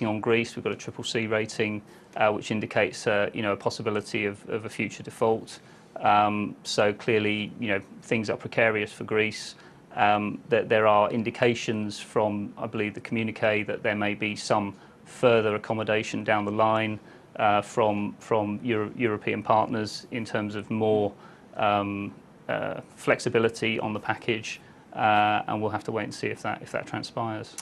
on Greece. We've got a CCC rating, which indicates a possibility of a future default. So clearly, things are precarious for Greece. That there are indications from, I believe, the communiqué that there may be some further accommodation down the line from European partners in terms of more flexibility on the package, and we'll have to wait and see if that transpires.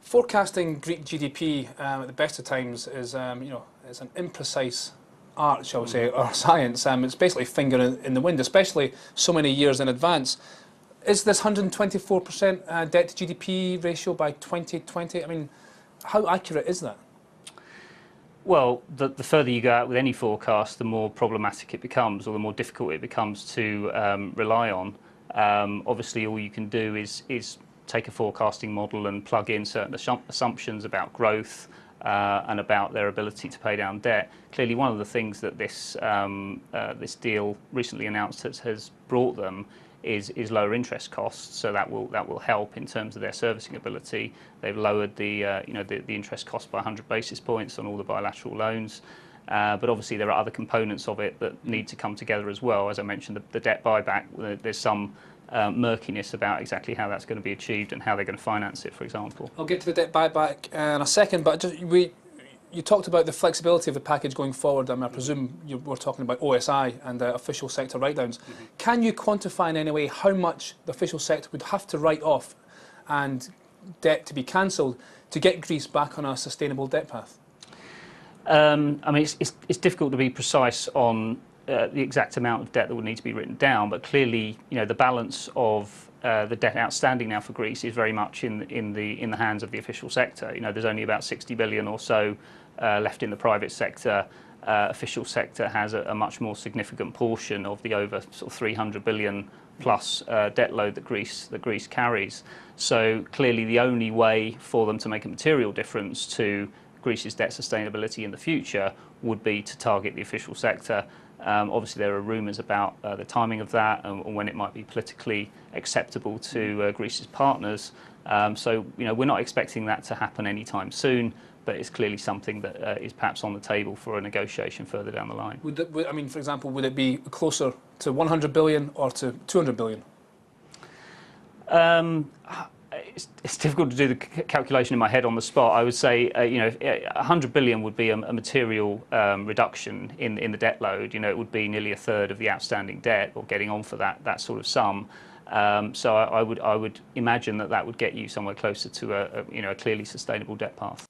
Forecasting Greek GDP at the best of times is, it's an imprecise art, shall we say, or science. It's basically finger in the wind, especially so many years in advance. Is this 124% debt to GDP ratio by 2020? I mean, how accurate is that? Well, the further you go out with any forecast, the more problematic it becomes, or the more difficult it becomes to rely on. Obviously, all you can do is take a forecasting model and plug in certain assumptions about growth and about their ability to pay down debt. Clearly, one of the things that this deal recently announced has brought them is lower interest costs, so that will help in terms of their servicing ability. They've lowered the interest cost by 100 basis points on all the bilateral loans, but obviously there are other components of it that need to come together as well. As I mentioned, the debt buyback, there's some murkiness about exactly how that's going to be achieved and how they're going to finance it, for example. I'll get to the debt buyback in a second, but you talked about the flexibility of the package going forward. I presume you were talking about OSI and official sector write-downs. Can you quantify in any way how much the official sector would have to write off and debt to be cancelled to get Greece back on a sustainable debt path? I mean, it's difficult to be precise on the exact amount of debt that would need to be written down, but clearly, the balance of the debt outstanding now for Greece is very much in the hands of the official sector. There's only about 60 billion or so left in the private sector. Official sector has a much more significant portion of the over sort of 300 billion plus debt load that Greece carries. So clearly, the only way for them to make a material difference to Greece's debt sustainability in the future would be to target the official sector. Obviously, there are rumours about the timing of that and when it might be politically acceptable to Greece's partners. So, we're not expecting that to happen anytime soon, but it's clearly something that is perhaps on the table for a negotiation further down the line. I mean, for example, would it be closer to 100 billion or to 200 billion? It's difficult to do the calculation in my head on the spot. I would say, 100 billion would be a material reduction in the debt load. It would be nearly a third of the outstanding debt, or getting on for that sort of sum. So I would imagine that would get you somewhere closer to a clearly sustainable debt path.